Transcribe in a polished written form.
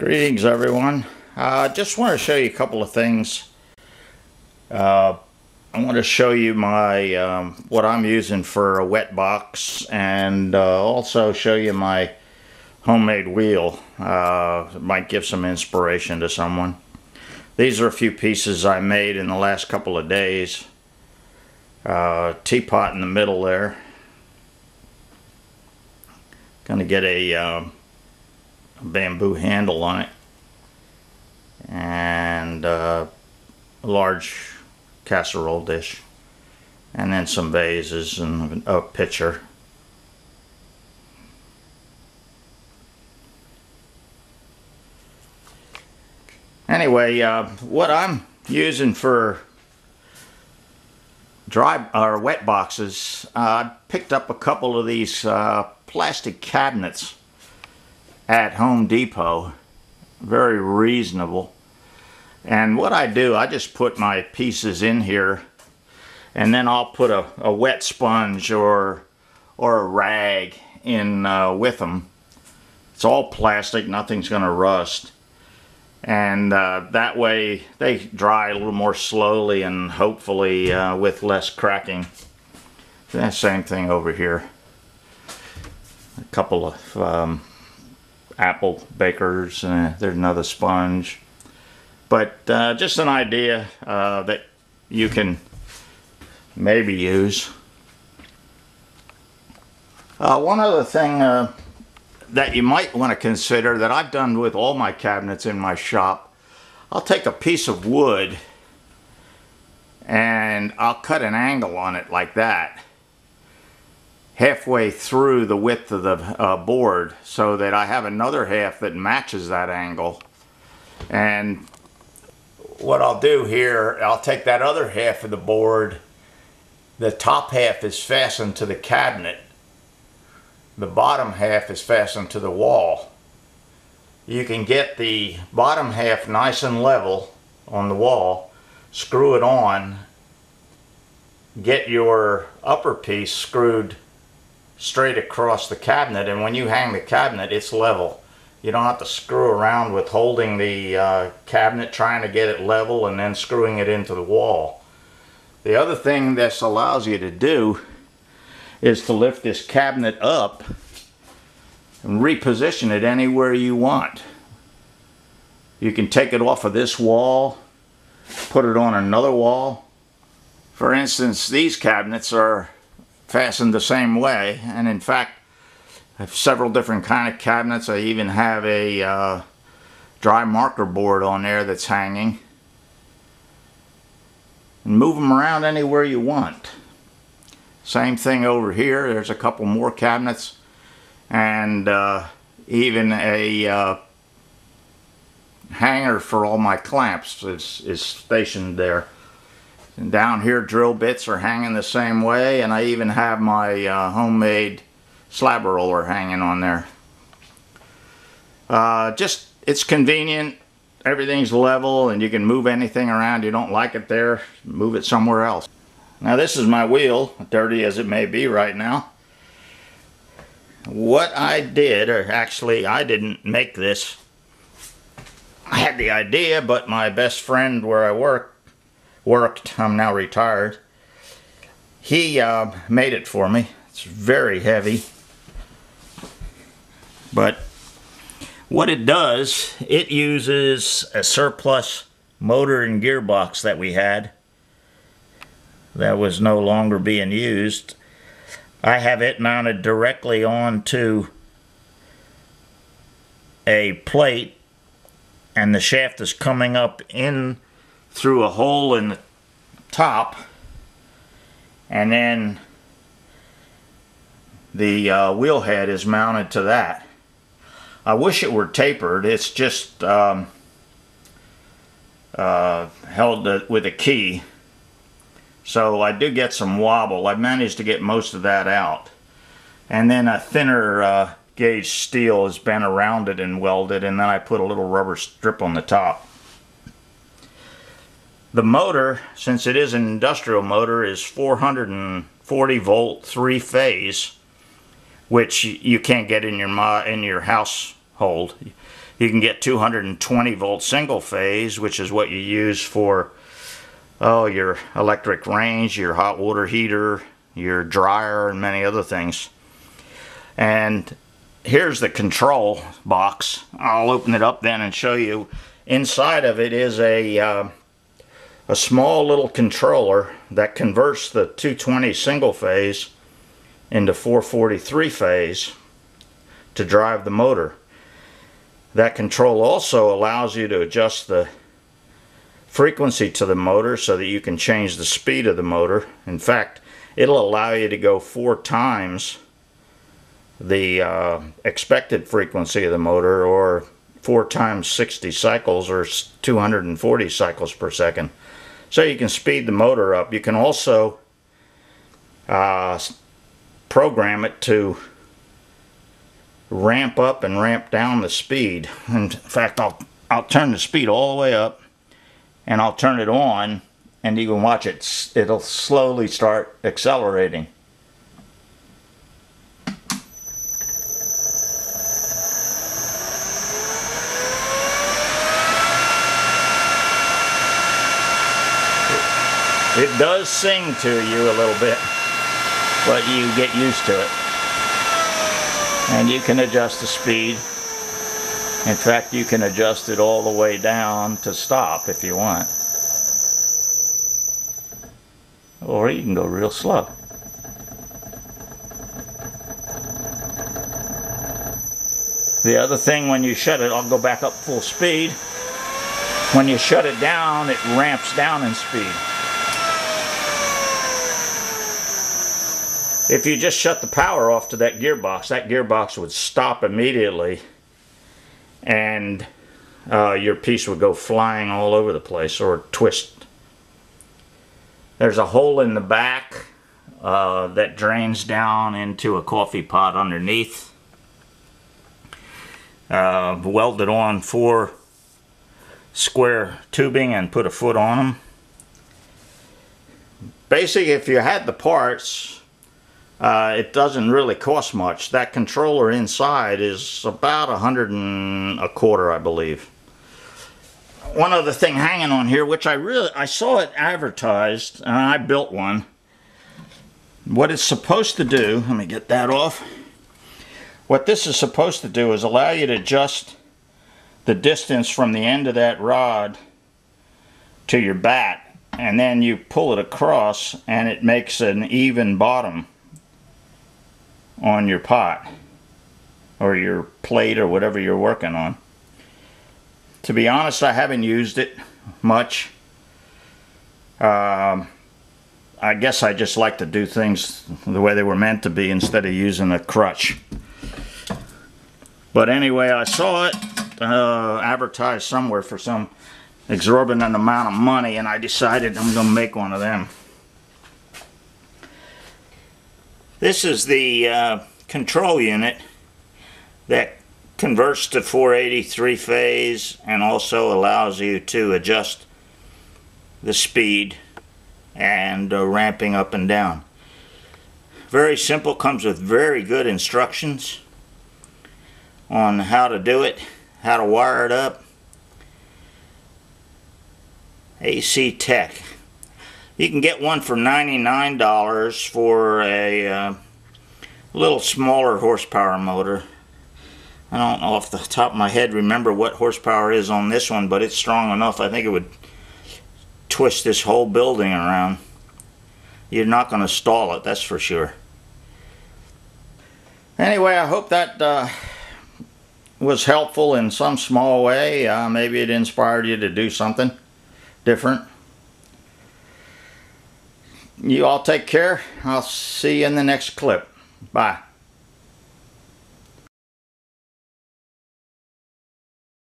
Greetings, everyone. I just want to show you a couple of things. I want to show you my what I'm using for a wet box, and also show you my homemade wheel. It might give some inspiration to someone. These are a few pieces I made in the last couple of days. Teapot in the middle there. Gonna get a bamboo handle on it, and a large casserole dish, and then some vases and a pitcher. Anyway, what I'm using for dry or wet boxes, I picked up a couple of these plastic cabinets at Home Depot. Very reasonable. And what I do, I just put my pieces in here, and then I'll put a wet sponge or a rag in with them. It's all plastic, nothing's going to rust. And that way they dry a little more slowly and hopefully with less cracking. The same thing over here. A couple of apple bakers, there's another sponge. But just an idea that you can maybe use. One other thing that you might want to consider that I've done with all my cabinets in my shop, I'll take a piece of wood and I'll cut an angle on it like that, halfway through the width of the board, so that I have another half that matches that angle. And what I'll do here, I'll take that other half of the board, the top half is fastened to the cabinet, the bottom half is fastened to the wall. You can get the bottom half nice and level on the wall, screw it on, get your upper piece screwed straight across the cabinet, and when you hang the cabinet, it's level. You don't have to screw around with holding the cabinet, trying to get it level and then screwing it into the wall. The other thing this allows you to do is to lift this cabinet up and reposition it anywhere you want. You can take it off of this wall, put it on another wall. For instance, these cabinets are fastened the same way, and in fact I have several different kind of cabinets. I even have a dry marker board on there that's hanging. And move them around anywhere you want. Same thing over here. There's a couple more cabinets, and even a hanger for all my clamps is stationed there. And down here, drill bits are hanging the same way, and I even have my homemade slab roller hanging on there. Just, it's convenient. Everything's level, and you can move anything around. You don't like it there, move it somewhere else. Now this is my wheel, dirty as it may be right now. What I did, or actually I didn't make this. I had the idea, but my best friend where I worked, I'm now retired, he made it for me. It's very heavy. But what it does, it uses a surplus motor and gearbox that we had that was no longer being used. I have it mounted directly onto a plate, and the shaft is coming up in through a hole in the top, and then the wheel head is mounted to that. I wish it were tapered. It's just held with a key. So I do get some wobble. I managed to get most of that out. And then a thinner gauge steel is bent around it and welded, and then I put a little rubber strip on the top. The motor, since it is an industrial motor, is 440 volt 3-phase, which you can't get in your household. You can get 220 volt single phase, which is what you use for your electric range, your hot water heater, your dryer, and many other things. And here's the control box. I'll open it up then and show you. Inside of it is a small little controller that converts the 220 single phase into 443 phase to drive the motor. That control also allows you to adjust the frequency to the motor so that you can change the speed of the motor. In fact, it'll allow you to go 4 times the expected frequency of the motor, or 4 times 60 cycles, or 240 cycles per second. So you can speed the motor up. You can also program it to ramp up and ramp down the speed. In fact, I'll turn the speed all the way up, and I'll turn it on, and you can watch it. It'll slowly start accelerating. It does sing to you a little bit, but you get used to it. And you can adjust the speed. In fact, you can adjust it all the way down to stop if you want. Or you can go real slow. The other thing, when you shut it, I'll go back up full speed. When you shut it down, it ramps down in speed. If you just shut the power off to that gearbox would stop immediately, and your piece would go flying all over the place or twist. There's a hole in the back that drains down into a coffee pot underneath. Welded on 4 square tubing and put a foot on them. Basically, if you had the parts, it doesn't really cost much. That controller inside is about $125, I believe. One other thing hanging on here, which I saw it advertised, and I built one. What it's supposed to do, let me get that off. What this is supposed to do is allow you to adjust the distance from the end of that rod to your bat, and then you pull it across and it makes an even bottom on your pot or your plate or whatever you're working on. To be honest, I haven't used it much. I guess I just like to do things the way they were meant to be instead of using a crutch. But anyway, I saw it advertised somewhere for some exorbitant amount of money, and I decided I'm going to make one of them. This is the control unit that converts to 483 phase and also allows you to adjust the speed and ramping up and down. Very simple, comes with very good instructions on how to do it, how to wire it up. AC Tech. You can get one for $99 for a little smaller horsepower motor. I don't know off the top of my head remember what horsepower is on this one, but it's strong enough. I think it would twist this whole building around. You're not going to stall it, that's for sure. Anyway, I hope that was helpful in some small way. Maybe it inspired you to do something different. You all take care. I'll see you in the next clip. Bye.